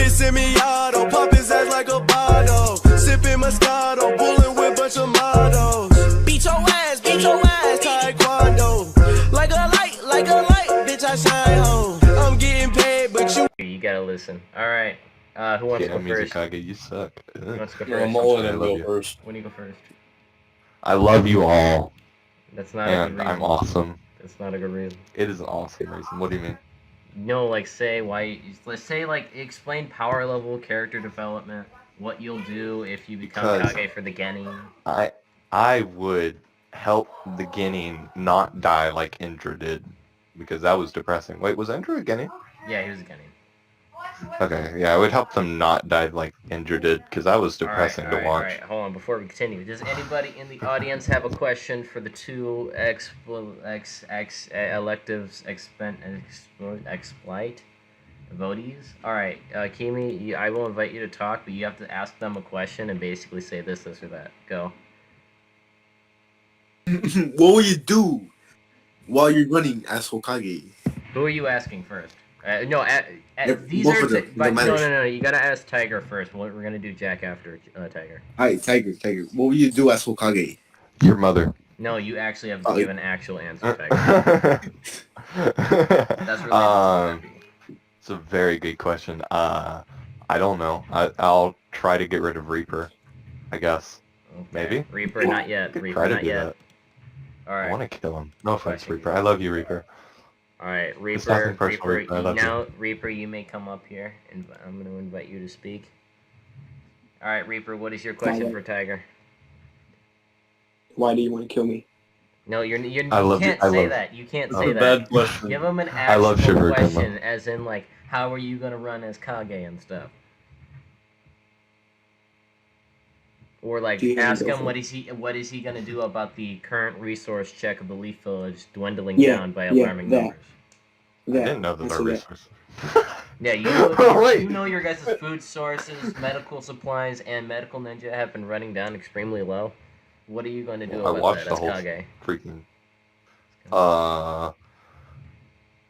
This semi-auto, pop his ass like a bottle. Sipping Moscato, bulling with bunch of models. Beat your ass, taekwondo. Like a light, bitch, I shine home. I'm getting paid, but you gotta listen. Alright, who wants to go first? Kage, you suck. Who wants to go No, first? I'm only I gonna love go you. first. When you go first? I love you all, That's not a good and reason. I'm awesome. That's not a good reason. It is an awesome reason. What do you mean? No, like say why. Let's say like explain power level, character development, what you'll do if you become Because Kage for the Genin. I would help the Guinea not die like Indra did, because that was depressing. Wait, was Indra a Guinea? Yeah, he was a Genin. Okay, yeah, I would help them not die like Indra did, because that was depressing to watch. Alright, hold on, before we continue, does anybody in the audience have a question for the two electives exploit votees? Alright, Kimi, I will invite you to talk, but you have to ask them a question and basically say this, or that. Go. What will you do while you're running as Hokage? Who are you asking first? No, these both are... of them, But no no, matter. you gotta ask Tiger first. We're gonna do Jack after Tiger. Alright, Tiger. What will you do as Hokage? Your mother. No, you actually have to give an actual answer, Tiger. That's really it's a very good question. I don't know. I'll try to get rid of Reaper, I guess. Okay. Maybe? Reaper, not yet. Reaper, try to not do yet. That. Alright. I want to kill him. No offense, Question. Reaper. I love you, Reaper. Alright, It's nothing Reaper, personal, Reaper. I love now, you. Reaper, you may come up here, and I'm going to invite you to speak. Alright, Reaper, what is your question for Tiger? Why do you want to kill me? No, you can't say that. You can't say that. Bad question. Give him an I love actual Sugar question, Gumbo. as in, like, how are you going to run as Kage and stuff? Or like ask him what is he gonna do about the current resource check of the Leaf Village dwindling down by alarming numbers? I didn't know that our resources. Yeah, you know your guys' food sources, medical supplies, and medical ninja have been running down extremely low. What are you going to do about that as Kage? Freaking.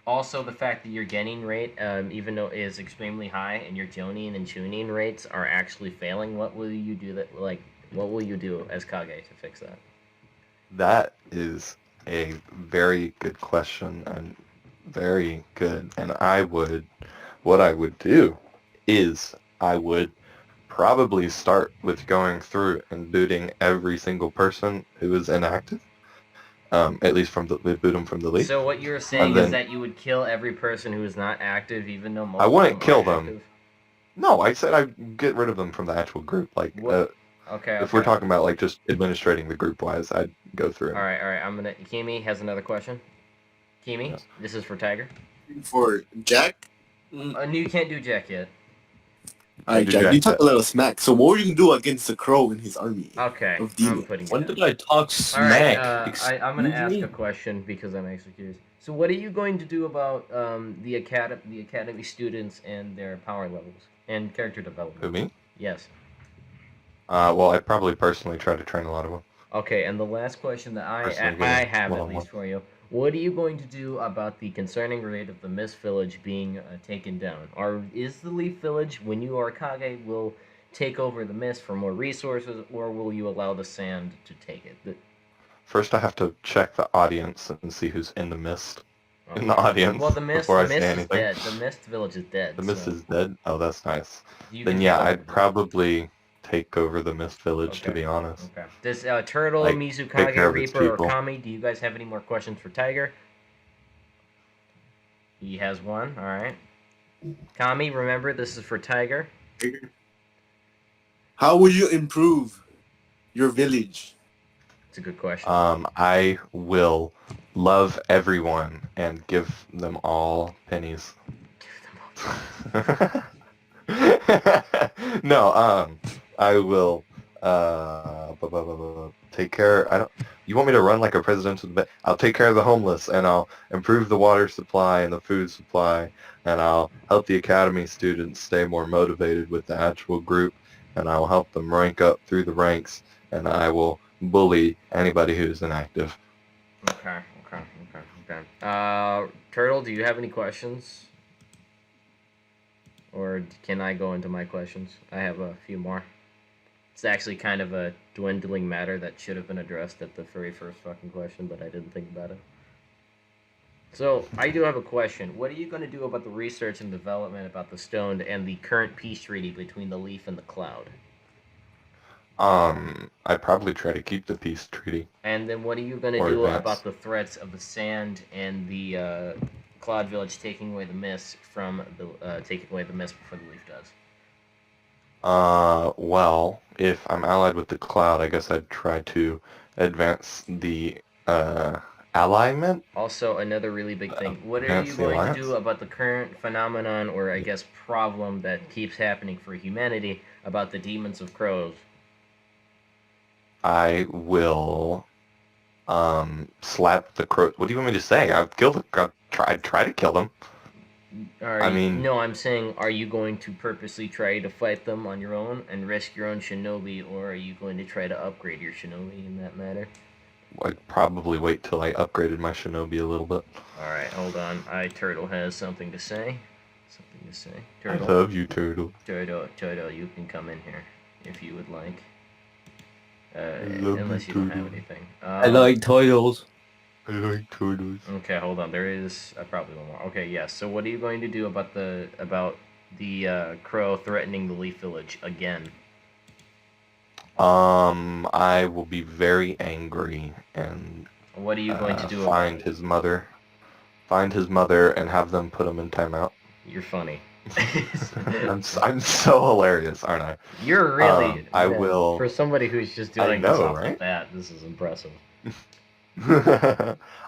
Also, the fact that your Genin rate, even though it is extremely high, and your Jonin and Chunin rates are actually failing, what will you do what will you do as Kage to fix that? That is a very good question, and very good. And what I would do is I would probably start with going through and booting every single person who is inactive. At least boot them from the league. So what you're saying is that you would kill every person who is not active, even though most I wouldn't of them kill are them. active? No, I said I'd get rid of them from the actual group. Like, if we're talking about like just administrating the group wise, I'd go through it. All right. Kimi has another question. Kimi, yes. This is for Tiger. For Jack? No, you can't do Jack yet. Alright, Jack, you talk a little smack. So what were you gonna do against the Crow and his army? Okay, I'm putting when did I talk smack? Alright, I'm gonna ask a question because I'm actually curious. So what are you going to do about the academy students and their power levels and character development? Who, me? Yes. Well, I'd probably personally try to train a lot of them. Okay, and the last question that I have at least for you. What are you going to do about the concerning rate of the Mist Village being taken down? Is the Leaf Village, when you are Kage, will take over the Mist for more resources, or will you allow the Sand to take it? First, I have to check the audience and see who's in the Mist. Okay. In the audience. Well, the Mist is dead. The Mist Village is dead. The Mist is dead? Oh, that's nice. Then yeah, I'd probably take over the Mist Village, to be honest. Okay. Does Turtle, Mizukage, Reaper, or Kami, do you guys have any more questions for Tiger? He has one, alright. Kami, remember, this is for Tiger. How would you improve your village? It's a good question. I will love everyone and give them all pennies. Give them all No, I will take care. You want me to run like a presidential debate? I'll take care of the homeless, and I'll improve the water supply and the food supply, and I'll help the academy students stay more motivated with the actual group, and I'll help them rank up through the ranks, and I will bully anybody who's inactive. Okay. Turtle, do you have any questions? Or can I go into my questions? I have a few more. It's actually kind of a dwindling matter that should have been addressed at the very first fucking question, but I didn't think about it. So, I do have a question. What are you going to do about the research and development about the stone and the current peace treaty between the leaf and the cloud? I'd probably try to keep the peace treaty. And then what are you going to do about the threats of the sand and the cloud village taking away the mist from the taking away the mist before the leaf does? Well, if I'm allied with the cloud, I guess I'd try to advance the alliement. Also, another really big thing. What are you going to do about the current phenomenon, or I guess problem, that keeps happening for humanity about the demons of crows? I will slap the crow. What do you want me to say? I'd try to kill them. No, I'm saying, are you going to purposely try to fight them on your own and risk your own shinobi, or are you going to try to upgrade your shinobi in that matter? I'd probably wait till I upgraded my shinobi a little bit. Alright, hold on. Turtle has something to say. Turtle. I love you, Turtle. Turtle, you can come in here if you would like. Unless you don't have anything. I like turtles. I like turtles. Okay, hold on. There is probably one more. Okay, yes. So what are you going to do about the crow threatening the Leaf Village again? I will be very angry and what are you going to do find his mother and have them put him in timeout. You're funny. I'm so hilarious, aren't I? You're really. I will. For somebody who's just doing this off the bat, this is impressive.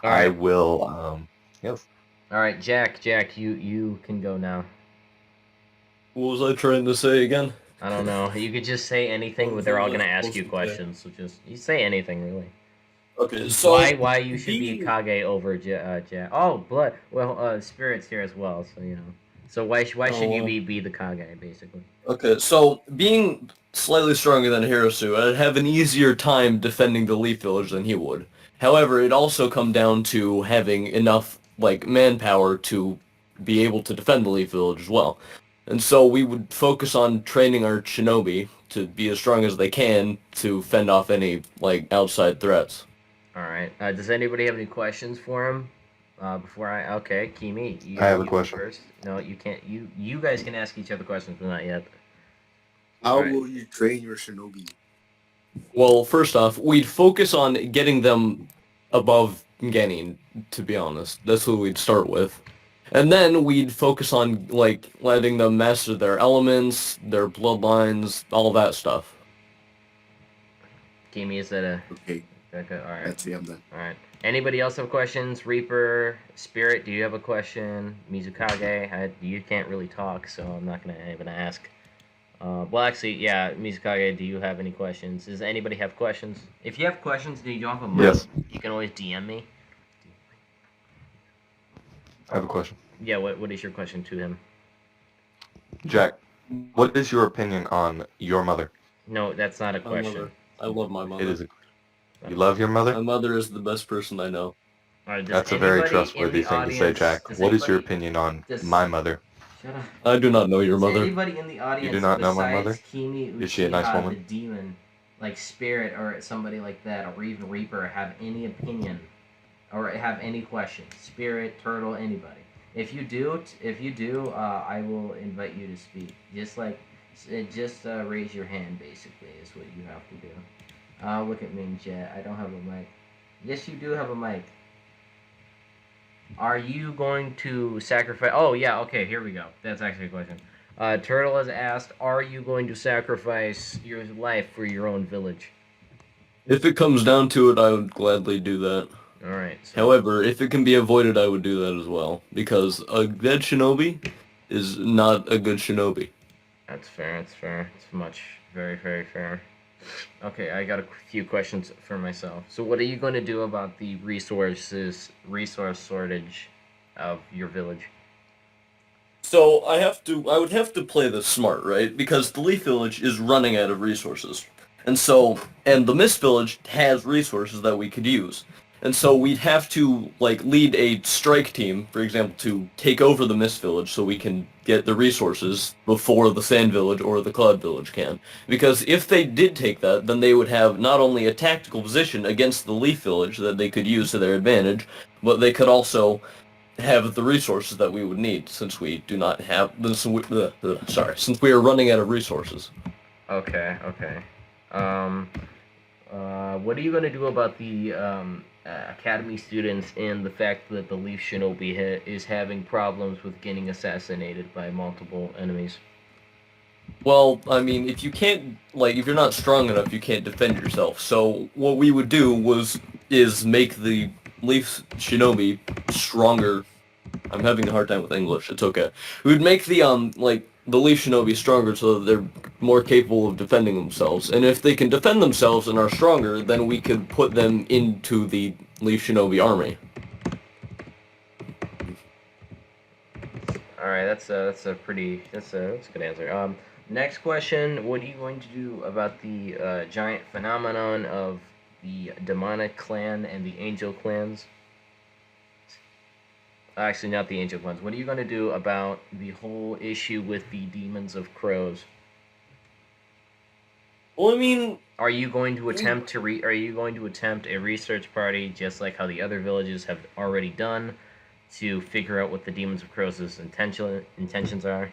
I will. Yes. All right, Jack, you can go now. What was I trying to say again? I don't know. You could just say anything, but they're all gonna ask you questions. So you say anything, really. Okay, so why you should be Kage over Jack? Oh, blood. Well, Spirit's here as well, so you know. So why should you be the Kage, basically? Okay, so being slightly stronger than Hirasu, I'd have an easier time defending the Leaf Village than he would. However, it also come down to having enough manpower to be able to defend the Leaf Village as well. And so we would focus on training our shinobi to be as strong as they can to fend off any outside threats. All right. Does anybody have any questions for him? Okay, Kimi. I have a question. First. No, you can't. You guys can ask each other questions, but not yet. How will you train your shinobi? Well, first off, we'd focus on getting them above Genin, to be honest. That's what we'd start with. And then we'd focus on, letting them master their elements, their bloodlines, all that stuff. Kimi, is that a... Okay. Okay, alright. That's it, I'm done. Alright. Anybody else have questions? Reaper, Spirit, do you have a question? Mizukage, you can't really talk, so I'm not going to even ask. Well, actually, yeah, Mizukage, do you have any questions? Does anybody have questions? If you have questions and you don't have a mic, yes, you can always DM me. I have a question. Yeah, what is your question to him? Jack, what is your opinion on your mother? No, that's not a question. I love my mother. It is a... You love your mother? My mother is the best person I know. Right, that's a very trustworthy thing to say, Jack. What is your opinion on my mother? Shut up. I do not know your mother. Anybody in the audience, you do not know my mother? Kimi, is she a nice woman? The demon, like Spirit or somebody like that, or even Reaper, have any opinion or have any questions? Spirit, Turtle, anybody. If you do, I will invite you to speak. Just raise your hand. Basically, is what you have to do. Look at me in chat. I don't have a mic. Yes, you do have a mic. Are you going to sacrifice... Oh, yeah, okay, here we go. That's actually a question. Turtle has asked, are you going to sacrifice your life for your own village? If it comes down to it, I would gladly do that. Alright. So... However, if it can be avoided, I would do that as well. Because a dead shinobi is not a good shinobi. That's fair, It's very, very fair. Okay, I got a few questions for myself. So what are you going to do about the resource shortage of your village? So I would have to play this smart, right? Because the Leaf Village is running out of resources. And the Mist Village has resources that we could use. And so we'd have to like lead a strike team, for example, to take over the Mist Village so we can get the resources before the Sand Village or the Cloud Village can. Because if they did take that, then they would have not only a tactical position against the Leaf Village that they could use to their advantage, but they could also have the resources that we would need, since we do not have since we are running out of resources. Okay. What are you gonna do about the academy students and the fact that the Leaf Shinobi is having problems with getting assassinated by multiple enemies? Well, I mean, if you're not strong enough, you can't defend yourself. So what we would do is make the Leaf Shinobi stronger. I'm having a hard time with English. It's okay. We would make the Leaf Shinobi stronger so that they're more capable of defending themselves. And if they can defend themselves and are stronger, then we could put them into the Leaf Shinobi army. All right, that's a good answer. Next question: what are you going to do about the giant phenomenon of the demonic clan and the angel clans? Actually, not the angel clans. What are you going to do about the whole issue with the demons of crows? Well, I mean, are you going to attempt a research party just like how the other villages have already done to figure out what the demons of crows' intentions are?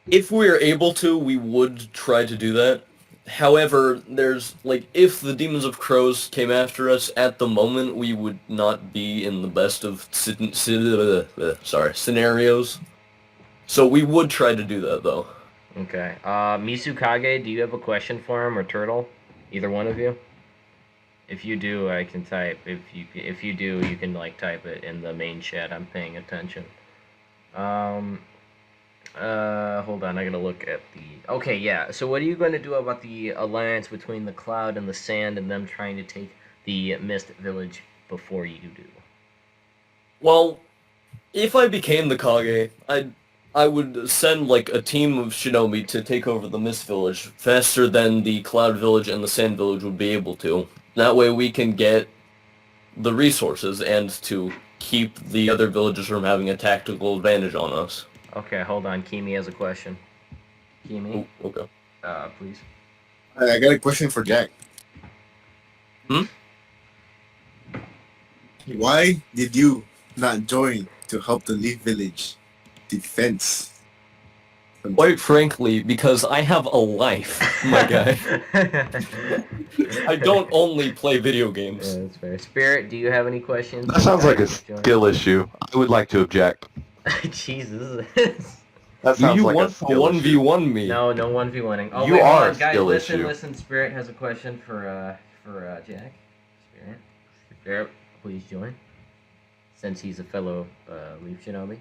If we are able to, we would try to do that. However, if the Demons of Crows came after us at the moment, we would not be in the best of scenarios. So we would try to do that, though. Okay. Misukage, do you have a question for him, or Turtle? Either one of you? If you do, I can type. If you do, you can type it in the main chat. I'm paying attention. Hold on, I gotta look at the... Okay, yeah, so what are you going to do about the alliance between the Cloud and the Sand and them trying to take the Mist Village before you do? Well, if I became the Kage, I would send, a team of shinobi to take over the Mist Village faster than the Cloud Village and the Sand Village would be able to. That way we can get the resources and to keep the other villages from having a tactical advantage on us. Okay, hold on. Kimi has a question. Kimi? Oh, okay. Please. I got a question for Jack. Why did you not join to help the Leaf Village defense? Quite frankly, because I have a life, my guy. I don't only play video games. Yeah, that's fair. Spirit, do you have any questions? That sounds like a skill issue. I would like to object. Jesus. That sounds like a skill 1v1 me. No 1v1ing. Oh, you wait, are on, guys, skill listen, issue. Listen. Spirit has a question for Jack. Spirit, please join. Since he's a fellow Leaf Shinobi.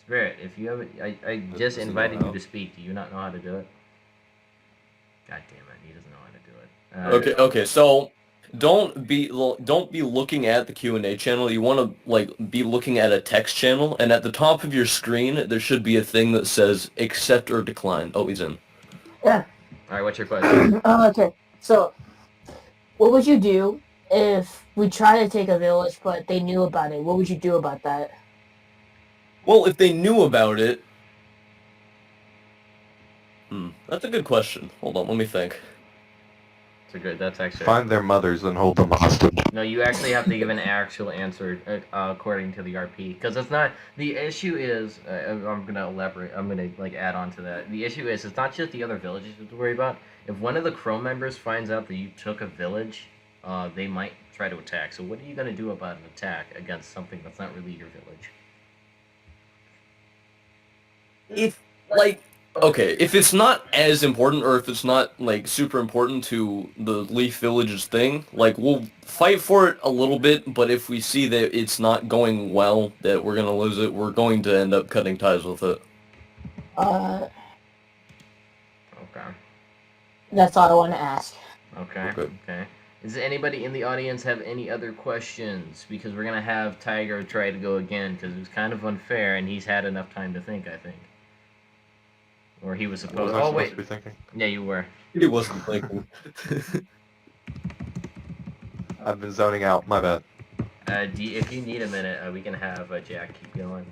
Spirit, if you have I just invited you to speak. Do you not know how to do it? God damn it, he doesn't know how to do it. Okay, so don't be looking at the Q&A channel. You want to be looking at a text channel, and at the top of your screen there should be a thing that says accept or decline. Oh, he's in. Yeah. All right, what's your question? Okay. So, what would you do if we try to take a village, but they knew about it? What would you do about that? Well, if they knew about it... That's a good question. Hold on, let me think. That's actually... Find their mothers and hold them hostage. No, you actually have to give an actual answer according to the RP. Because it's not... The issue is... I'm going to elaborate. I'm going to add on to that. The issue is, it's not just the other villages you have to worry about. If one of the Crow members finds out that you took a village, they might try to attack. So what are you going to do about an attack against something that's not really your village? If it's not as important, or if it's not, super important to the Leaf Village's thing, we'll fight for it a little bit, but if we see that it's not going well, that we're gonna lose it, we're going to end up cutting ties with it. Okay. That's all I want to ask. Okay. Does anybody in the audience have any other questions? Because we're gonna have Tiger try to go again, because it was kind of unfair, and he's had enough time to think, I think. Or he was supposed... Was I supposed to be thinking? Yeah, you were. He wasn't thinking. I've been zoning out. My bad. If you need a minute, we can have Jack keep going.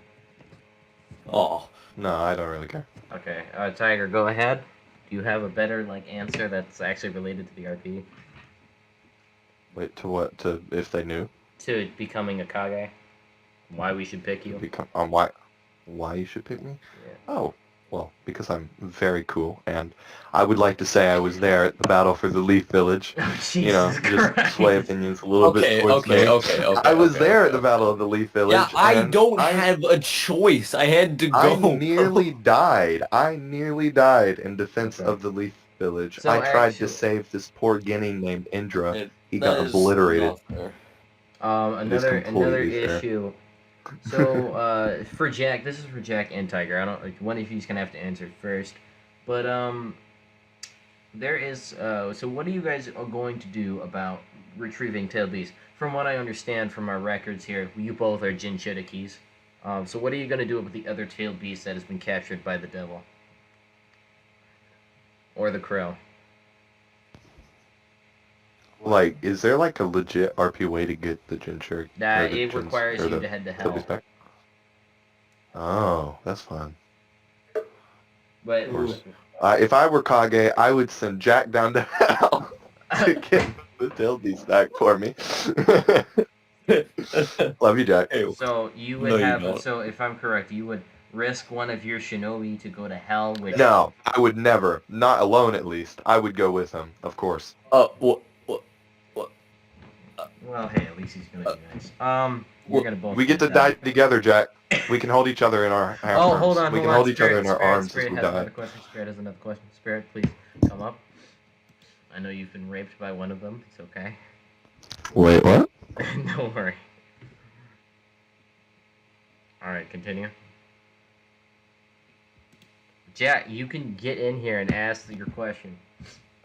Oh, No, I don't really care. Okay, Tiger, go ahead. Do you have a better answer that's actually related to the RP? Wait, to what? To if they knew? To becoming a kage? Why we should pick you? Become why you should pick me? Yeah. Oh, well, because I'm very cool, and I would like to say I was there at the battle for the Leaf Village. You know, Jesus just Christ. sway opinions a little bit towards me. okay. I was there at the battle of the Leaf Village. Yeah, I and don't have a choice. I had to I go. nearly died. I nearly died in defense of the Leaf Village. So I tried actually- to save this poor guinea named Indra. He That got is obliterated. not fair. Another completely fair. issue. So for Jack, this is for Jack and Tiger. I don't one of you's gonna have to answer it first, but there is so what are you guys are going to do about retrieving tailed beasts? From what I understand from our records here, you both are Jinchurikis. So what are you gonna do with the other tailed beast that has been captured by the devil or the crow? Like, is there like a legit RP way to get the Jinchuriki? It requires you to head to hell. Back? Oh, that's fun. But Of course. If I were Kage, I would send Jack down to hell to get the tailed beast back for me. Love you, Jack. so you No, would you have. don't. So if I'm correct, you would risk one of your shinobi to go to hell. Which No, I would never. Not alone, at least. I would go with him, of course. What? Well, hey, at least he's gonna be nice. We're gonna both. We get to die together, Jack. We can hold each other in our arms. Oh, hold on, We hold can on. hold each other Spirit, in our Spirit, arms Spirit as we has die. another question. Spirit has another question. Spirit, please come up. I know you've been raped by one of them. It's okay. Wait, what? Don't worry. All right, continue. Jack, you can get in here and ask your question.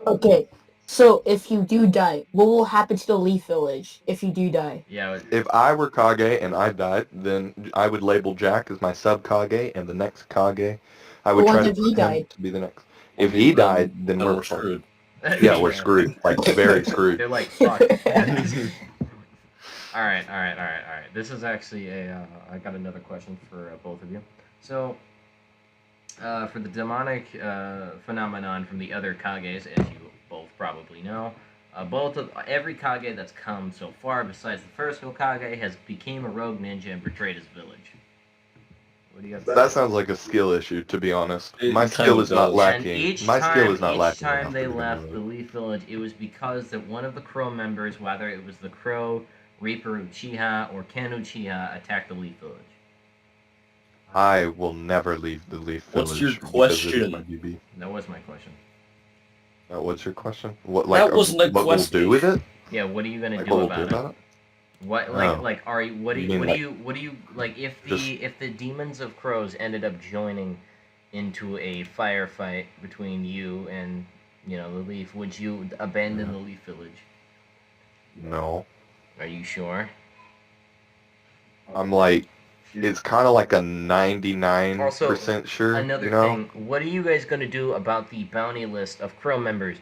Okay, so if you do die, what will happen to the Leaf Village if you do die? Yeah. If I were Kage and I died, then I would label Jack as my sub-Kage, and the next Kage, I would But try what to if he put him died? to be the next. If he died, then we're screwed. Yeah, we're screwed. Like, very screwed. They're like, fuck. All right. This is actually I got another question for both of you. So, for the demonic phenomenon from the other Kages, as you both probably know, every Kage that's come so far, besides the first Hokage, has became a rogue ninja and betrayed his village. What do you got? That sounds like a skill issue, to be honest. It My kind skill of is not does. lacking. And each My skill is not each lacking. time enough they to become a left rogue. the Leaf Village, it was because that one of the Crow members, whether it was the Crow, Reaper Uchiha, or Ken Uchiha, attacked the Leaf Village. I will never leave the Leaf Village. What's your because it is question? my BB. That was my question. What's your question? What That wasn't a what we'll question. do with it? Yeah, what are you gonna Like, do what we'll about do it? about it? What Oh. are you? What do You you? mean, What do you like? If the demons of crows ended up joining into a firefight between you and the Leaf, would you abandon the Leaf Village? No. Are you sure? I'm like, it's kind of like a 99% sure, Another you know? thing, what are you guys gonna do about the bounty list of crow members?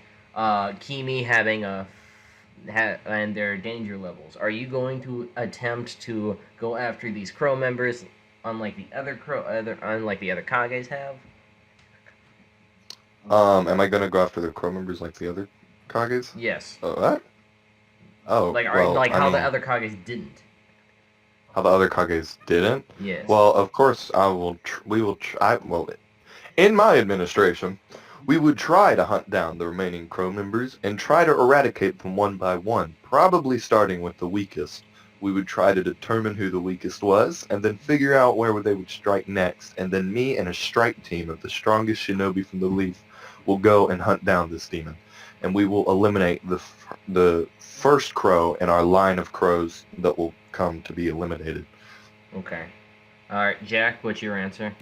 Kimi having and their danger levels. Are you going to attempt to go after these crow members, unlike the other Kages have? Am I gonna go after the crow members like the other Kages? Yes. What? Oh, Like well, how the mean, other Kages didn't. how the other Kages didn't? Yes. Well, of course, we will try, well, in my administration, we would try to hunt down the remaining crow members and try to eradicate them one by one, probably starting with the weakest. We would try to determine who the weakest was, and then figure out where they would strike next, and then me and a strike team of the strongest shinobi from the Leaf will go and hunt down this demon. And we will eliminate the first crow in our line of crows that will come to be eliminated. Okay. Alright, Jack, what's your answer?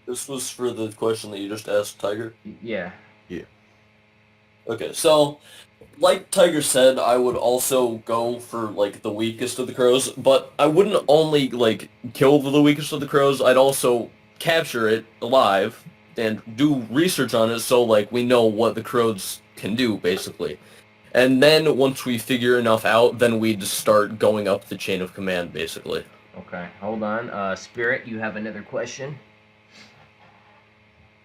This was for the question that you just asked, Tiger? Yeah. Okay, so, like Tiger said, I would also go for, like, the weakest of the crows, but I wouldn't only, like, kill the weakest of the crows, I'd also capture it alive and do research on it so, like, we know what the crows can do, basically. And then once we figure enough out, then we just start going up the chain of command, basically. Okay, hold on. Spirit, you have another question?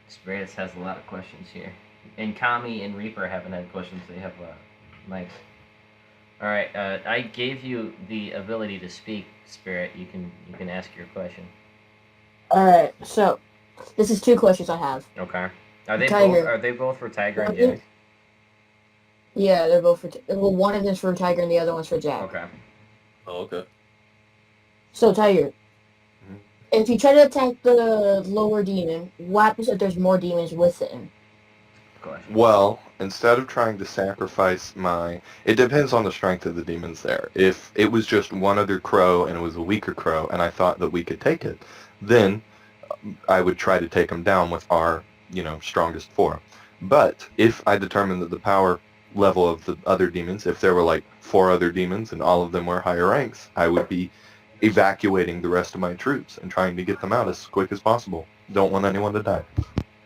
Spirit has a lot of questions here. And Kami and Reaper haven't had questions. They have mics. All right. I gave you the ability to speak, Spirit. You can ask your question. All right. So, this is 2 questions I have. Okay. Are they Tiger. both? Are they both for Tiger and Yeah. Jack? Yeah, they're both for. Well, one of them's for Tiger and the other one's for Jack. Okay. Oh, okay. So, Tiger, Mhm. if you try to attack the lower demon, what happens if there's more demons with it? Question. Well, instead of trying to sacrifice it depends on the strength of the demons there. If it was just one other crow and it was a weaker crow and I thought that we could take it, then I would try to take them down with our, strongest 4. But if I determined that the power level of the other demons, if there were like 4 other demons and all of them were higher ranks, I would be evacuating the rest of my troops and trying to get them out as quick as possible. Don't want anyone to die.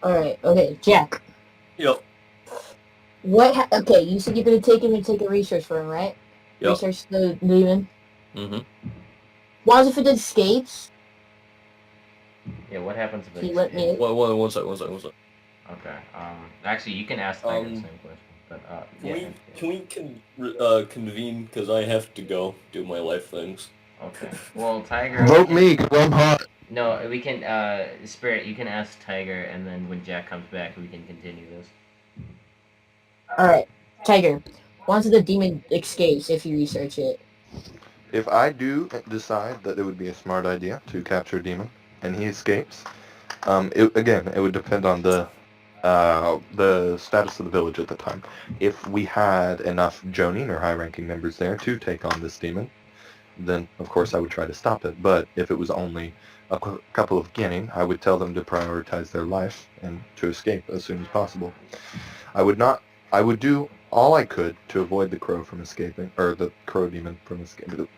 Alright, okay, Jack. Yep. Okay, you said you're gonna take him and take a research for him, right? Yep. Research the demon. Mm-hmm. What if it escapes? Yeah. What happens if He it? let me. One sec. Okay. Actually, you can ask Tiger the same question. But Can we convene? Because I have to go do my life things. Okay. Well, Tiger. Vote me, 'cause I'm hot. No, we can. Spirit, you can ask Tiger, and then when Jack comes back, we can continue this. Alright, Tiger. Once the demon escapes, if you research it. If I do decide that it would be a smart idea to capture a demon and he escapes, it would depend on the status of the village at the time. If we had enough Jonin or high-ranking members there to take on this demon, then of course I would try to stop it. But if it was only a couple of Genin, I would tell them to prioritize their life and to escape as soon as possible. I would do all I could to avoid the crow from escaping, or the crow demon from escaping.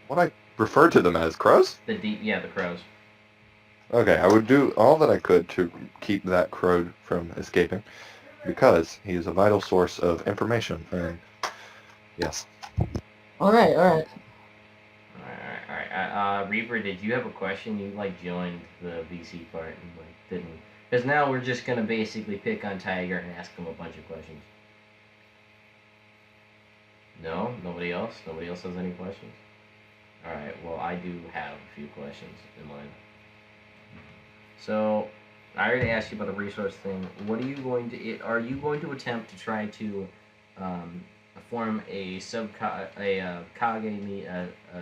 What I refer to them as crows? The crows. Okay, I would do all that I could to keep that crow from escaping, because he is a vital source of information, and yes. Alright. Alright. Reaper, did you have a question? You joined the VC part and didn't. Because now we're just gonna basically pick on Tiger and ask him a bunch of questions. No? Nobody else? Nobody else has any questions? Alright, well I do have a few questions in mind. So, I already asked you about the resource thing. Are you going to attempt to try to form a kage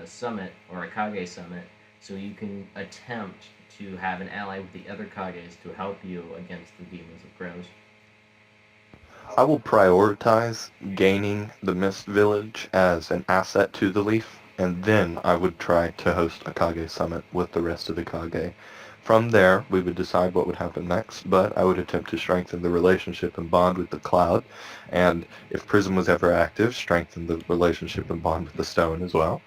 summit or a kage summit so you can attempt to have an ally with the other kages to help you against the demons of crows? I will prioritize gaining the Mist Village as an asset to the Leaf, and then I would try to host a Kage Summit with the rest of the Kage. From there, we would decide what would happen next, but I would attempt to strengthen the relationship and bond with the Cloud, and if Prism was ever active, strengthen the relationship and bond with the Stone as well.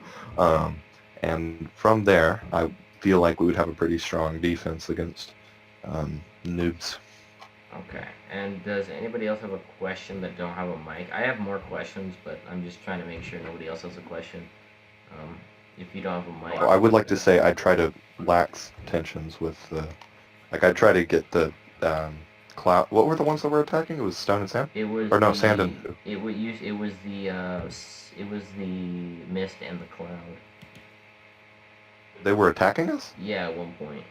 And from there, I feel like we would have a pretty strong defense against noobs. Okay. And does anybody else have a question that don't have a mic? I have more questions, but I'm just trying to make sure nobody else has a question. If you don't have a mic... I would like to say I try to lax tensions with the... I try to get the Cloud... What were the ones that were attacking? It was Stone and Sand? It was Or no, Sand and... It was the Mist and the Cloud. They were attacking us? Yeah, at one point.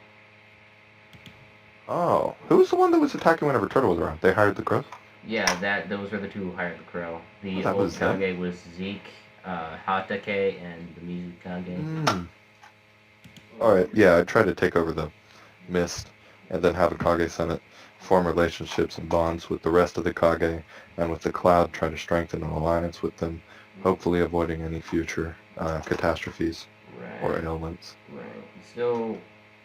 Oh. Who was the one that was attacking whenever Turtle was around? They hired the crows? Yeah, those were the two who hired the crow. The That old was them? Kage was Zeke, Hatake, and the Mizu Kage. Alright, yeah, I try to take over the Mist and then have a Kage Summit, form relationships and bonds with the rest of the Kage, and with the Cloud try to strengthen an alliance with them, hopefully avoiding any future catastrophes or ailments. Right. So,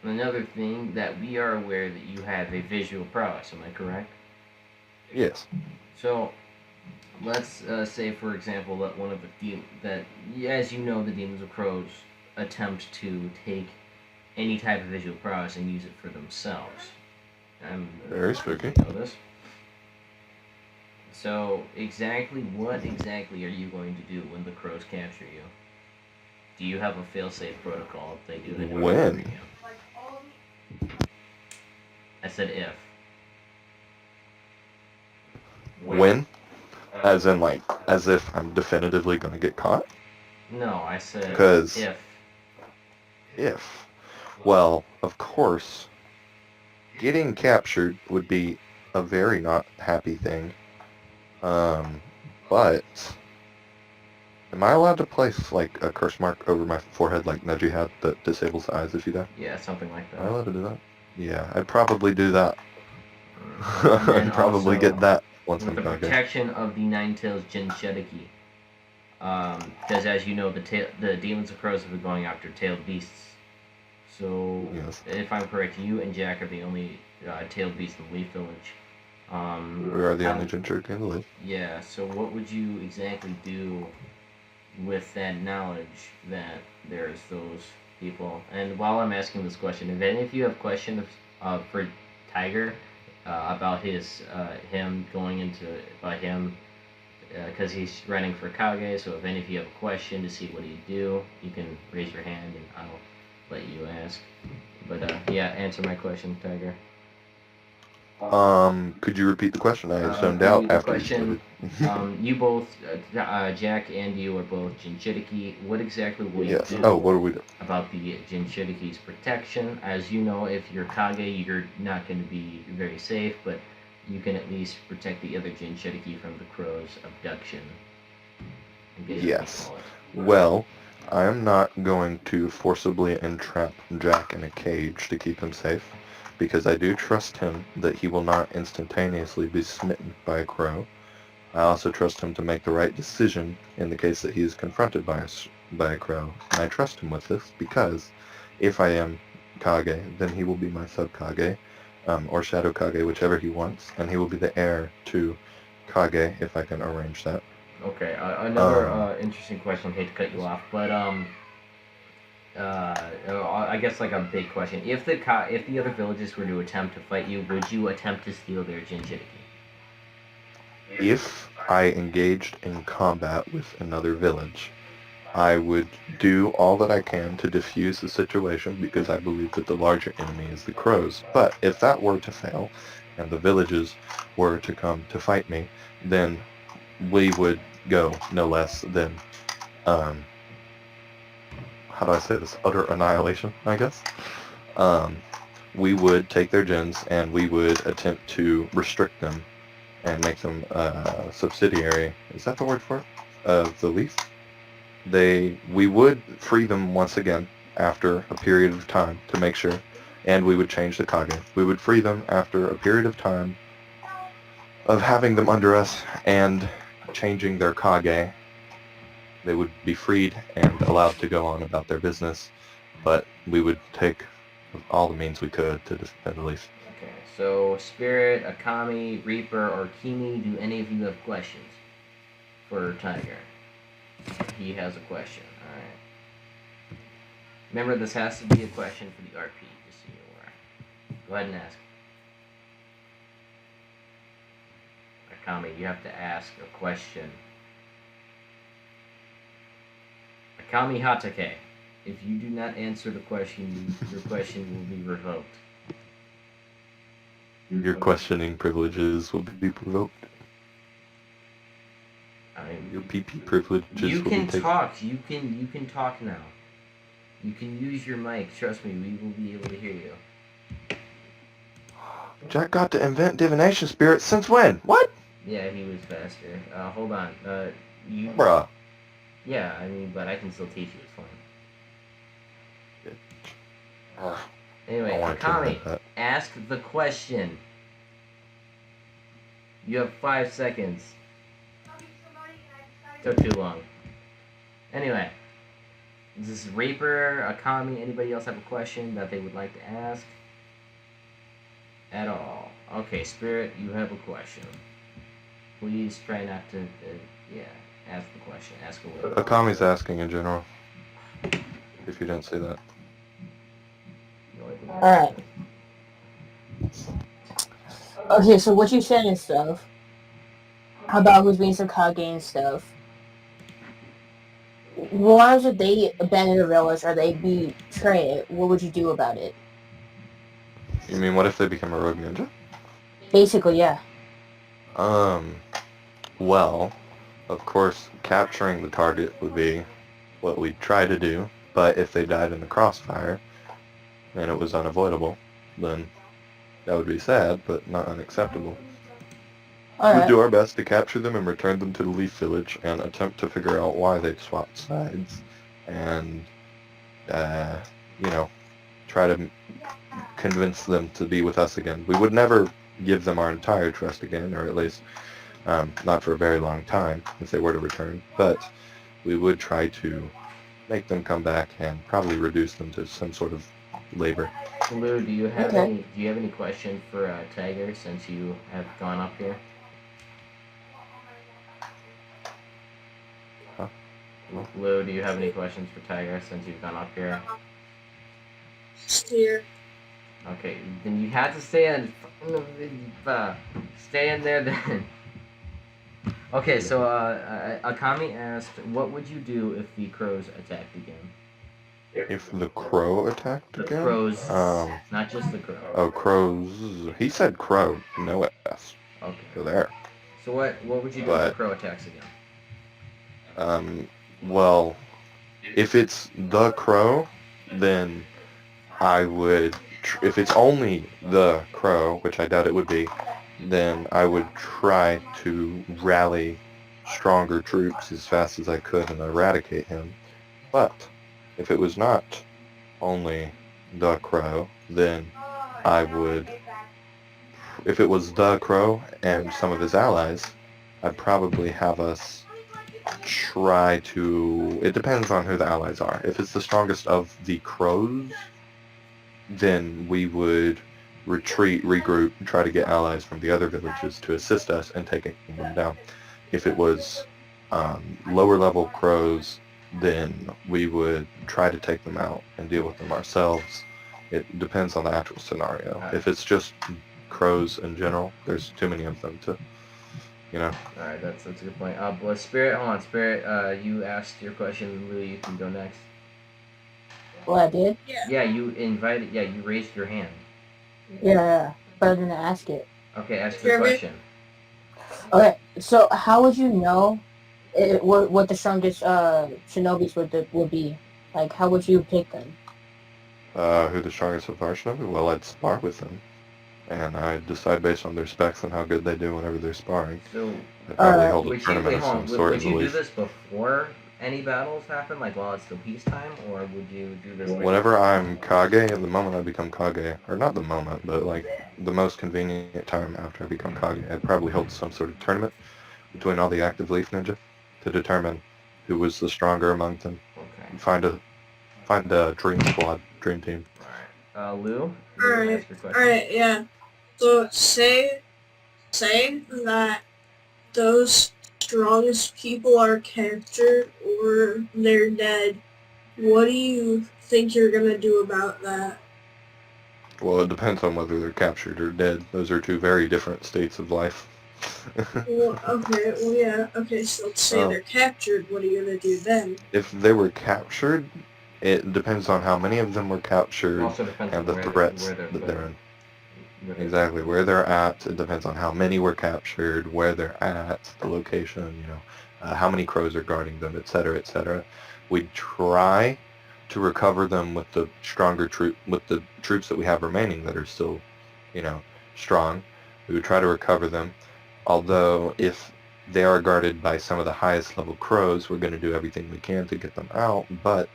another thing that we are aware that you have a visual prowess, am I correct? Yes. So, let's say, for example, that one of the as you know, the demons of crows attempt to take any type of visual prowess and use it for themselves. Very spooky. You know this. So what exactly are you going to do when the crows capture you? Do you have a fail-safe protocol if they do end up When? capturing you? I said if. When? As in, like, as if I'm definitively going to get caught? No, I said Because if. well, of course, getting captured would be a very not happy thing. But am I allowed to place, like, a curse mark over my forehead like Neji had that disables the eyes if you die? Yeah, something like Am I that. allowed to do that? Yeah, I'd probably do that. And then I'd probably also, get that once with I'm the Kage. protection of the Nine-Tails Jinchuriki. Because as you know, the demons of crows have been going after tailed beasts. So, Yes. if I'm correct, you and Jack are the only tailed beasts in the Leaf Village. We are the only Jinchuriki in the Leaf. Yeah, so what would you exactly do with that knowledge that there's those people? And while I'm asking this question, if any of you have questions for Tiger about him going into him because he's running for Kage. So if any of you have a question to see what he'd do, you can raise your hand and I'll let you ask. But yeah, answer my question, Tiger. Could you repeat the question? I zoned The out after question, you stated. you both, Jack and you are both Jinchuriki. What exactly will you Yes. do Oh, what do we do? about the Jinchuriki's protection? As you know, if you're Kage, you're not going to be very safe, but you can at least protect the other Jinchuriki from the crow's abduction. I guess you could Yes. call it. Well, I am not going to forcibly entrap Jack in a cage to keep him safe, because I do trust him that he will not instantaneously be smitten by a crow. I also trust him to make the right decision in the case that he is confronted by a crow. And I trust him with this because if I am Kage, then he will be my sub-Kage, or Shadow Kage, whichever he wants, and he will be the heir to Kage if I can arrange that. Okay, another interesting question. I hate to cut you off, but I guess like a big question. If the other villages were to attempt to fight you, would you attempt to steal their Jinchuriki? If I engaged in combat with another village, I would do all that I can to defuse the situation because I believe that the larger enemy is the crows. But if that were to fail and the villages were to come to fight me, then we would go no less than, how do I say this, utter annihilation, I guess. We would take their gens and we would attempt to restrict them and make them subsidiary, is that the word for it, of the Leaf? We would free them once again after a period of time to make sure, and we would change the Kage. We would free them after a period of time of having them under us and changing their Kage. They would be freed and allowed to go on about their business, but we would take all the means we could to defend the Leaf. Okay, so Spirit, Akami, Reaper, or Kimi, do any of you have questions for Tiger? He has a question. Alright. Remember, this has to be a question for the RP, just so you're aware. Go ahead and ask. Akami, you have to ask a question. Akami Hatake, if you do not answer the question, your question will be revoked. Your questioning privileges will be revoked. Your PP privileges You will be can taken. talk. You can talk now. You can use your mic. Trust me, we will be able to hear you. Jack got to invent divination spirits since when? What? Yeah, he was faster. Hold on. You. Bruh. Yeah, I mean, but I can still teach you. It's fine. Anyway, I wanted to invent Akami, that. ask the question. You have 5 seconds. Took too long. Anyway, this is Reaper, Akami. Anybody else have a question that they would like to ask? At all. Okay, Spirit, you have a question. Please try not to, ask the question. Ask away. Akami's asking in general. If you didn't say that. Alright. Okay, so what you said is stuff. how about who's being some kage and stuff? Why should they abandon the village or they betray it? What would you do about it? You mean what if they become a rogue ninja? Basically, yeah. Um, well, of course, capturing the target would be what we'd try to do, but if they died in the crossfire and it was unavoidable, then that would be sad, but not unacceptable. We'd Alright. do our best to capture them and return them to the Leaf Village and attempt to figure out why they'd swapped sides and, you know, try to convince them to be with us again. We would never give them our entire trust again, or at least not for a very long time if they were to return, but we would try to make them come back and probably reduce them to some sort of labor. Lou, do you have Okay. any question for Tiger since you have gone up here? Huh? Lou, do you have any questions for Tiger since you've gone up here? Steer. Okay, then you had to stay in there then. Okay, so Akami asked, what would you do if the crows attacked again? If the crow attacked The again? crows, not just the crow. Oh, crows. He said crow, no S. Okay. So there. So what would you do if the crow attacks again? Well, if it's the crow, then I would, if it's only the crow, which I doubt it would be, then I would try to rally stronger troops as fast as I could and eradicate him. But if it was not only the crow, then I would, if it was the crow and some of his allies, I'd probably have us try to, it depends on who the allies are. If it's the strongest of the crows, then we would retreat, regroup, and try to get allies from the other villages to assist us in taking them down. If it was lower level crows, then we would try to take them out and deal with them ourselves. It depends on the actual scenario. If it's just crows in general, there's too many of them to, you know. Alright, that's a good point. Well, Spirit, hold on, Spirit, you asked your question, Lou, you can go next. What I did? Yeah, you raised your hand. Yeah. But I didn't ask it. Okay, ask your question. Okay, so how would you know what the strongest shinobis would be? Like, how would you pick them? Who the strongest of our shinobi? Well, I'd spar with them. And I'd decide based on their specs and how good they do whenever they're sparring. So, I'd probably hold a tournament of some sort. Would you do this before any battles happen, like while it's still peacetime, or would you do this later? Whenever I'm kage, the moment I become kage, or not the moment, but like the most convenient time after I become kage, I'd probably hold some sort of tournament between all the active leaf ninja to determine who was the stronger among them. Okay. Find a dream squad, dream team. Alright. Lou? Alright, yeah. So say that those strongest people are captured or they're dead. What do you think you're gonna do about that? Well, it depends on whether they're captured or dead. Those are two very different states of life. Okay, so let's say they're captured, what are you gonna do then? If they were captured, it depends on how many of them were captured and the threats that they're in. Exactly, where they're at. It depends on how many were captured, where they're at, the location, how many crows are guarding them, etc., etc. We'd try to recover them with the troops that we have remaining that are still, strong. We would try to recover them. Although, if they are guarded by some of the highest level crows, we're going to do everything we can to get them out, but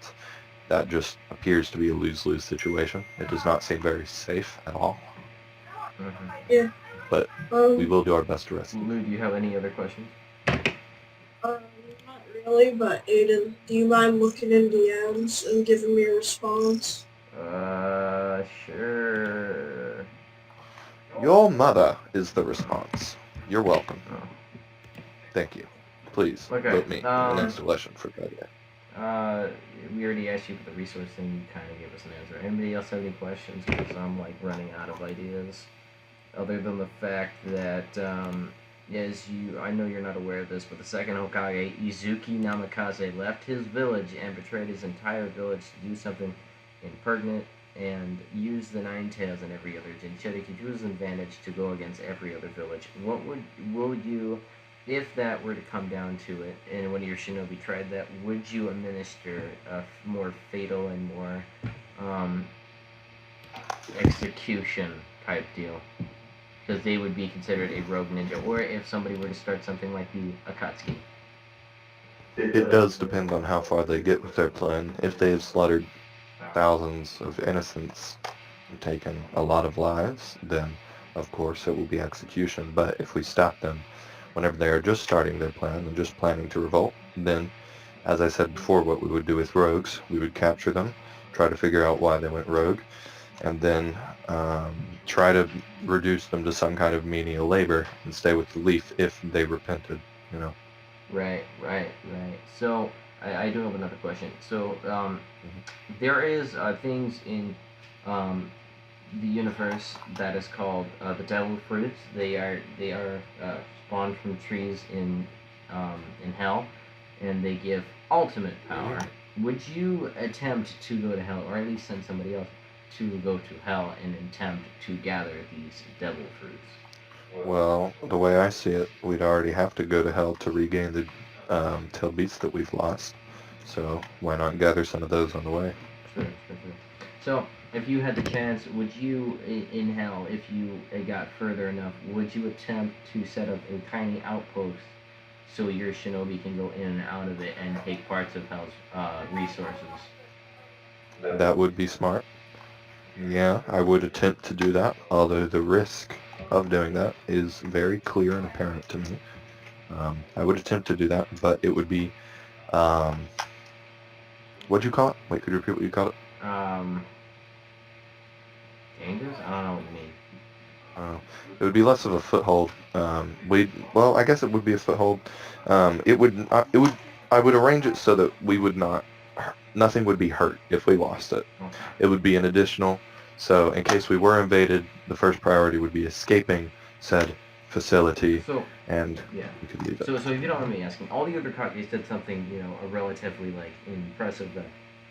that just appears to be a lose-lose situation. It does not seem very safe at all. Mm-hmm. Yeah. But we will do our best to rescue. Lou, do you have any other questions? Not really, but Aiden, do you mind looking in DMs and giving me a response? Sure. Your mother is the response. You're welcome. Oh. Thank you. Please vote me in the next election for president. We already asked you for the resource thing. You kind of gave us an answer. Anybody else have any questions? Because I'm like running out of ideas. Other than the fact that as I know you're not aware of this, but the second Hokage, Izuki Namikaze, left his village and betrayed his entire village to do something impertinent and used the Nine Tails and every other Jinchuriki to his advantage to go against every other village. Will you, if that were to come down to it, and one of your shinobi tried that, would you administer a more fatal and more execution type deal? Because they would be considered a rogue ninja, or if somebody were to start something like the Akatsuki. It does depend on how far they get with their plan. If they have slaughtered thousands of innocents and taken a lot of lives, then of course it will be execution. But if we stop them whenever they are just starting their plan and just planning to revolt, then, as I said before, what we would do with rogues, we would capture them, try to figure out why they went rogue, and then try to reduce them to some kind of menial labor and stay with the leaf if they repented, you know. Right. So, I do have another question. So, there is things in the universe that is called the devil fruits. They are spawned from trees in hell, and they give ultimate power. Would you attempt to go to hell, or at least send somebody else to go to hell and attempt to gather these devil fruits? Well, the way I see it, we'd already have to go to hell to regain the tailed beasts that we've lost. So why not gather some of those on the way? Sure. So, if you had the chance, would you, in hell, if you got further enough, would you attempt to set up a tiny outpost so your shinobi can go in and out of it and take parts of hell's resources? That would be smart. Yeah, I would attempt to do that, although the risk of doing that is very clear and apparent to me. I would attempt to do that, but it would be, what'd you call it? Wait, could you repeat what you called it? Dangerous? I don't know what you mean. It would be less of a foothold. I guess it would be a foothold. I would arrange it so that we would nothing would be hurt if we lost it. Okay. It would be an additional, so in case we were invaded, the first priority would be escaping said facility, and Yeah. we could leave it. So if you don't mind me asking, all the other Kages did something, a relatively impressive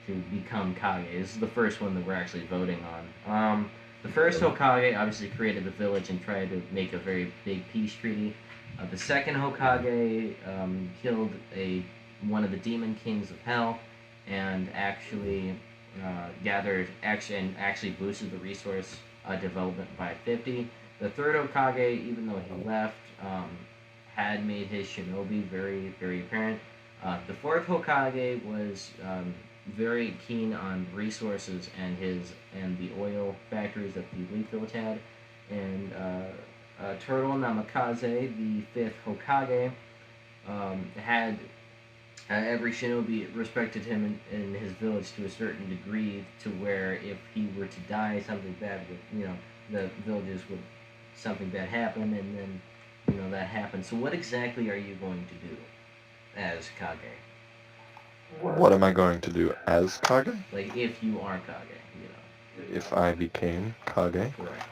to become Kage. This is the first one that we're actually voting on. The first Hokage obviously created the village and tried to make a very big peace treaty. The second Hokage killed one of the demon kings of hell, and actually actually boosted the resource development by 50. The third Hokage, even though he left, had made his shinobi very, very apparent. The fourth Hokage was very keen on resources and the oil factories that the Leaf Village had. And Turtle Namikaze, the fifth Hokage, had every shinobi respected him in his village to a certain degree, to where if he were to die, something bad would, the villages would, something bad happen, and then, that happened. So what exactly are you going to do as Kage? What am I going to do as Kage? Like, if you are Kage, If I became Kage? Correct.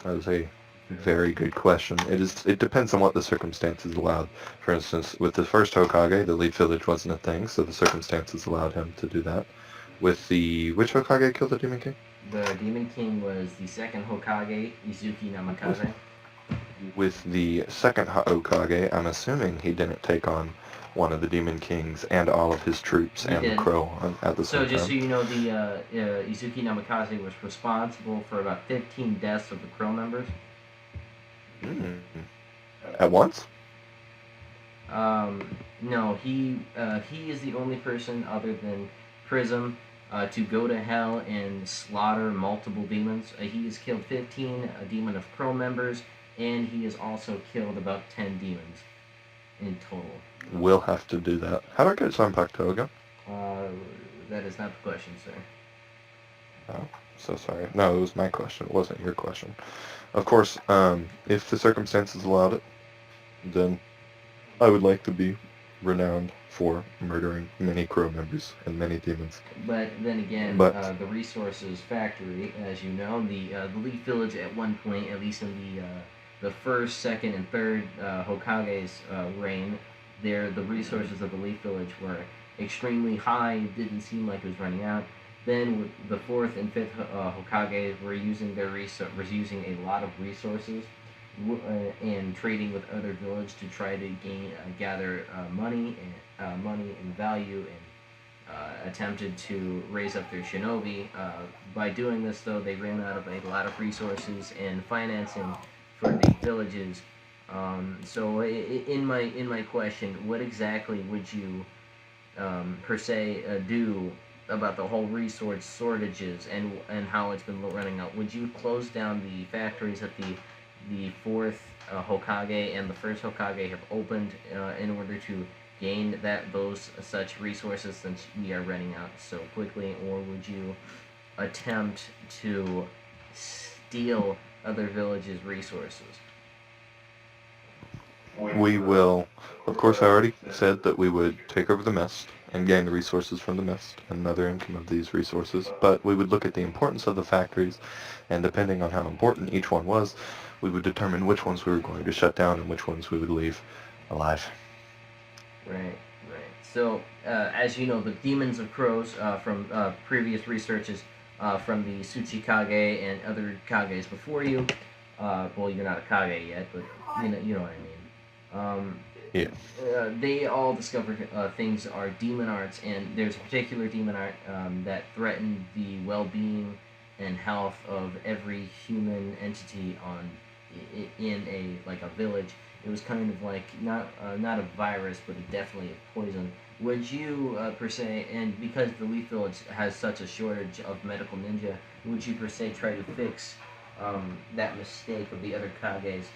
That is a very good question. It depends on what the circumstances allowed. For instance, with the first Hokage, the Leaf Village wasn't a thing, so the circumstances allowed him to do that. Which Hokage killed the Demon King? The Demon King was the second Hokage, Izuki Namikaze. With the second Hokage, I'm assuming he didn't take on one of the Demon Kings and all of his troops He and did. the crow at the So same just so time. you know, the Izuki Namikaze was responsible for about 15 deaths of the crow members. At once? No, he is the only person other than Prism to go to hell and slaughter multiple demons. He has killed 15 Demon of Crow members, and he has also killed about 10 demons in total. We'll have to do that. How do I get Zanpakuto again? That is not the question, sir. Oh, so sorry. No, it was my question. It wasn't your question. Of course, if the circumstances allowed it, then I would like to be renowned for murdering many crow members and many demons. But then again, the resources factory, as you know, the Leaf Village at one point, at least in the first, second, and third Hokage's reign, the resources of the Leaf Village were extremely high. It didn't seem like it was running out. Then with the fourth and fifth Hokage were using using a lot of resources and trading with other villages to try to gather money and value, and attempted to raise up their shinobi. By doing this, though, they ran out of a lot of resources and financing for the villages. So, in my question, what exactly would you per se do about the whole resource shortages and how it's been running out? Would you close down the factories that the fourth Hokage and the first Hokage have opened in order to gain those such resources, since we are running out so quickly, or would you attempt to steal other villages' resources? We will, of course, I already said that we would take over the mist and gain the resources from the mist and another income of these resources, but we would look at the importance of the factories, and depending on how important each one was, we would determine which ones we were going to shut down and which ones we would leave alive. Right. So, as you know, the Demons of Crows from previous researches from the Tsuchikage and other Kages before you. Well, you're not a Kage yet, but you know what I mean. Yeah. They all discovered things are demon arts, and there's a particular demon art that threatened the well-being and health of every human entity in a village. It was kind of like not a virus, but definitely a poison. Would you per se, and because the Leaf Village has such a shortage of medical ninja, would you per se try to fix that mistake of the other Kages?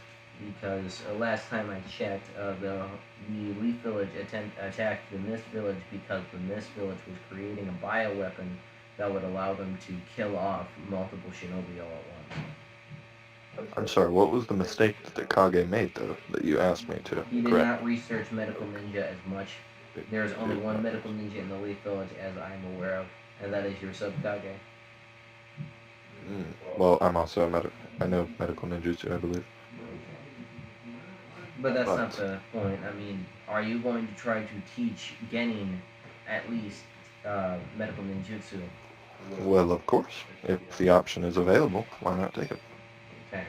Because last time I checked, the Leaf Village attacked the Mist Village because the Mist Village was creating a bioweapon that would allow them to kill off multiple shinobi all at once. I'm sorry, what was the mistake that the Kage made, though, that you asked me to He did correct? not research medical ninja as much. There is only one medical ninja in the Leaf Village, as I am aware of, and that is your sub-Kage. Well, I'm also I know medical ninjutsu, I believe. But that's not the point. I mean, are you going to try to teach Genin at least medical ninjutsu? Well, of course. If the option is available, why not take it? Okay.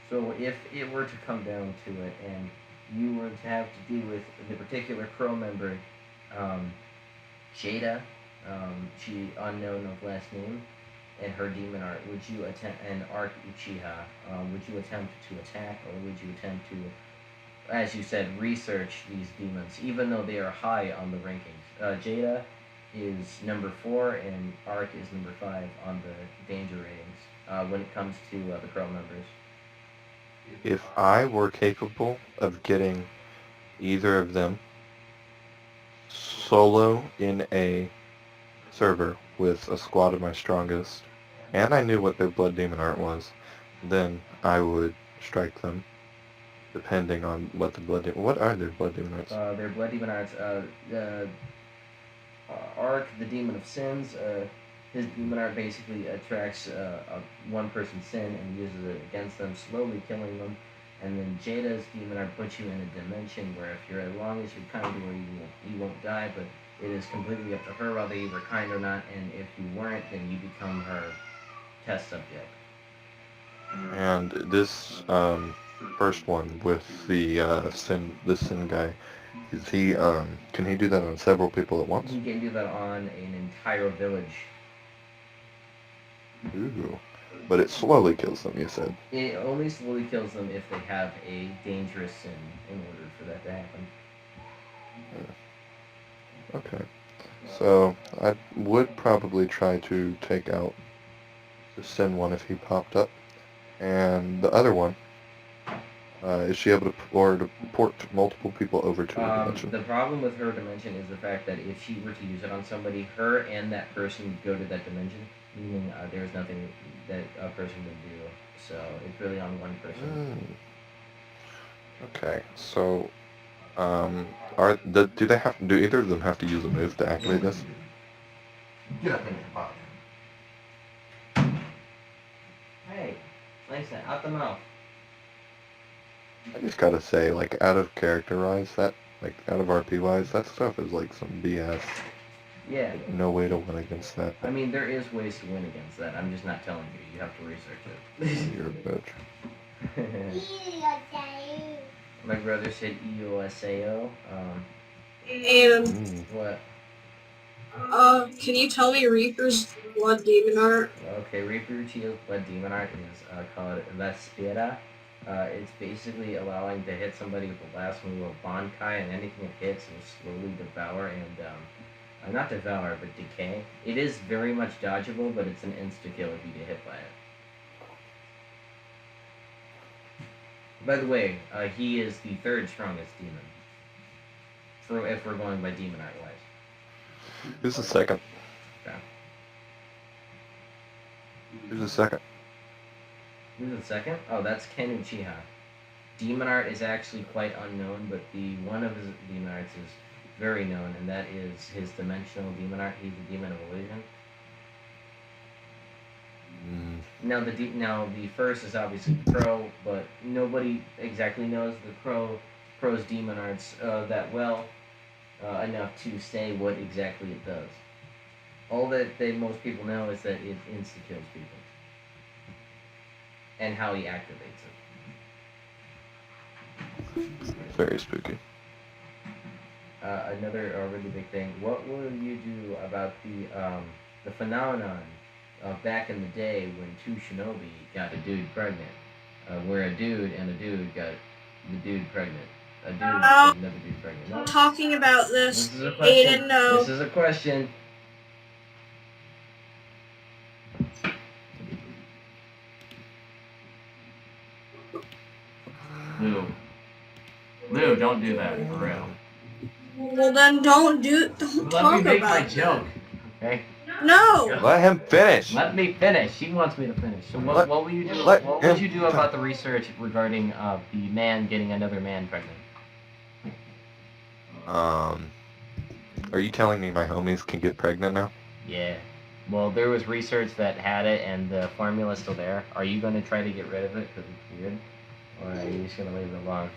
So if it were to come down to it, and you were to have to deal with the particular crow member, Jada, she unknown of last name, and her demon art, would you attempt, and Arc Uchiha, would you attempt to attack, or would you attempt to, as you said, research these demons, even though they are high on the rankings? Jada is number 4, and Arc is number 5 on the danger ratings when it comes to the crow members. If I were capable of getting either of them solo in a server with a squad of my strongest, and I knew what their blood demon art was, then I would strike them, depending on what what are their blood demon arts? Their blood demon arts, Arc, the demon of sins, his demon art basically attracts one person's sin and uses it against them, slowly killing them. And then Jada's demon art puts you in a dimension where if you're, as long as you're kind to where you won't die, but it is completely up to her whether you were kind or not, and if you weren't, then you become her test subject. And this first one with the sin guy, is he can he do that on several people at once? He can do that on an entire village. Ooh. But it slowly kills them, you said. It only slowly kills them if they have a dangerous sin in order for that to happen. Okay. So I would probably try to take out the sin one if he popped up. And the other one, is she able to port multiple people over to her dimension? The problem with her dimension is the fact that if she were to use it on somebody, her and that person would go to that dimension, meaning there's nothing that a person would do. So it's really on one person. Okay, so do either of them have to use a move to activate this? Hey, Langston, out the mouth. I just gotta say, like, out of character wise, that, like, out of RP wise, that stuff is like some BS. Yeah. No way to win against that. I mean, there is ways to win against that. I'm just not telling you. You have to research You're a bitch. it. My brother said EOSAO. And What? can you tell me Reaper's Blood Demon Art? Okay, Reaper Uchio's Blood Demon Art is called Vespera. It's basically allowing to hit somebody with the last move of Bankai, and anything it hits will slowly devour and not devour, but decay. It is very much dodgeable, but it's an insta-kill if you get hit by it. By the way, he is the third strongest demon. If we're going by demon art wise. Who's the second? Okay. Who's the second? Who's the second? Oh, that's Ken Uchiha. Demon art is actually quite unknown, but one of his demon arts is very known, and that is his dimensional demon art. He's the demon of illusion. Now the first is obviously the Crow, but nobody exactly knows the Crow's demon arts that well enough to say what exactly it does. All that most people know is that it insta-kills people. And how he activates it. Very spooky. Another really big thing. What will you do about the phenomenon of back in the day when two shinobi got a dude pregnant? Where a dude and a dude got the dude pregnant. A dude got another dude pregnant. No? Talking about this, This is a question. Aiden, no. This is a question. Lou, don't do that for real. Well then don't talk Let me make about my joke. Okay? No! Let him finish! Let me finish. She wants me to finish. So what will you do? let What would him you do about the research regarding the man getting another man pregnant? Are you telling me my homies can get pregnant now? Yeah. Well, there was research that had it, and the formula's still there. Are you going to try to get rid of it because it's weird, or are you just going to leave it alone?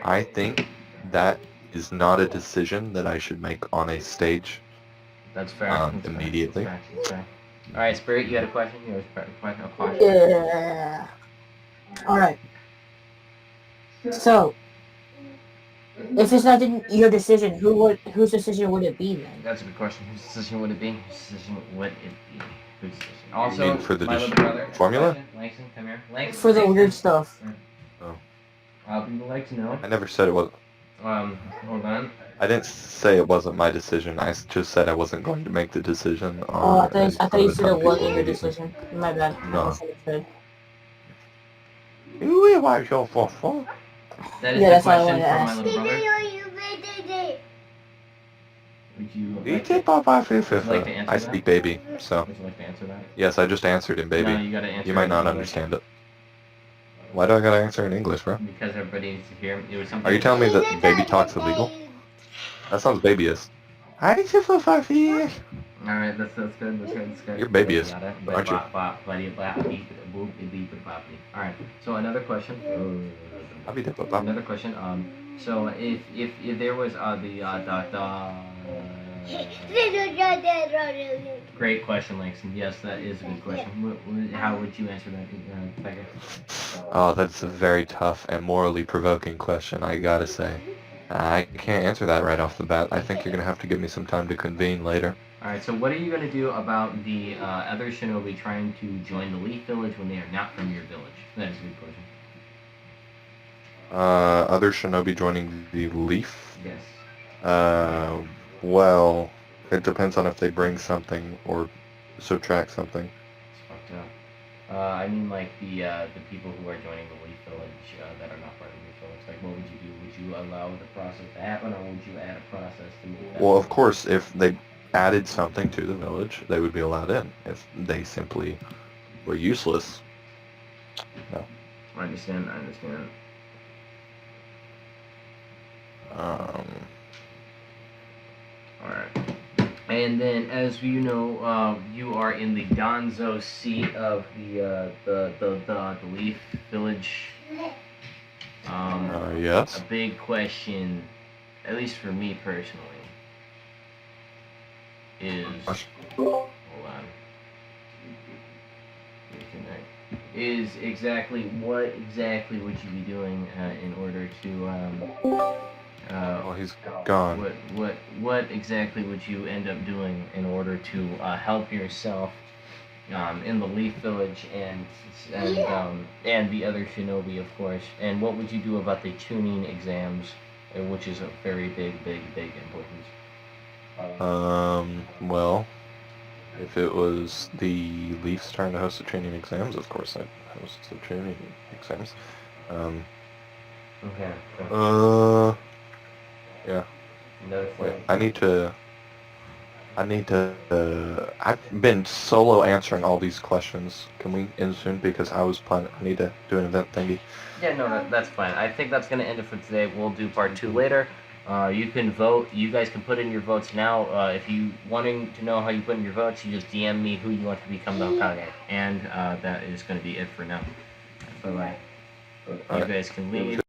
I think that is not a decision that I should make on a stage. That's fair. That's immediately. Fair. That's fair. All right, Spirit, you had a question. You had a question. Yeah. All right. So, if it's not your decision, whose decision would it be then? That's a good question. Whose decision would it be? Whose decision would it be? Whose decision? Also, You mean for the my little brother. formula? Langston, come here. Langston, For the weird stuff. People like to know. I never said it was. Hold on. I didn't say it wasn't my decision. I just said I wasn't going to make the decision. Oh, I thought you said it was wasn't your decision. My bad. No. I misunderstood. You watch your for. That is Yeah, the that's what I question wanted to from my ask. little brother. Would you like to answer I that? speak baby, so Would you like to answer that? yes, I just answered in baby. No, you gotta answer You might it not in English. understand it. Why do I gotta answer in English, bro? Because everybody needs to hear. It was something. Are you telling me that baby talk's illegal? That sounds babyist. All Alright, that's good. That's good. You're babyist, aren't you? Alright, so another question. Another question. So if there was Great question, Langston. Yes, that is a good question. How would you answer that, Tiger? Oh, that's a very tough and morally provoking question, I gotta say. I can't answer that right off the bat. I think you're gonna have to give me some time to convene later. Alright, so what are you going to do about the other shinobi trying to join the Leaf Village when they are not from your village? That is a good question. Other shinobi joining the Leaf? Yes. Well, it depends on if they bring something or subtract something. It's fucked up. I mean, like, the people who are joining the Leaf Village that are not part of the Leaf Village. Like, what would you do? Would you allow the process to happen, or would you add a process to make that Well, of happen? course, if they added something to the village, they would be allowed in. If they simply were useless, no. I understand. Alright. And then, as you know, you are in the Gonzo seat of the Leaf Village. A Yes. big question, at least for me personally, is hold on. Is exactly what exactly would you be doing in order to Well, he's gone. what exactly would you end up doing in order to help yourself in the Leaf Village and the other shinobi, of course? And what would you do about the tuning exams, which is a very big importance? Well, if it was the Leafs' turn to host the training exams, of course I'd host the training exams. Okay. Yeah. Another Wait, thing. I need to, I've been solo answering all these questions. Can we end soon? Because I need to do an event thingy. Yeah, no, that's fine. I think that's gonna end it for today. We'll do part 2 later. You can vote. You guys can put in your votes now. If you wanting to know how you put in your votes, you just DM me who you want to become the Hokage. And that is going to be it for now. Bye bye. You guys can leave.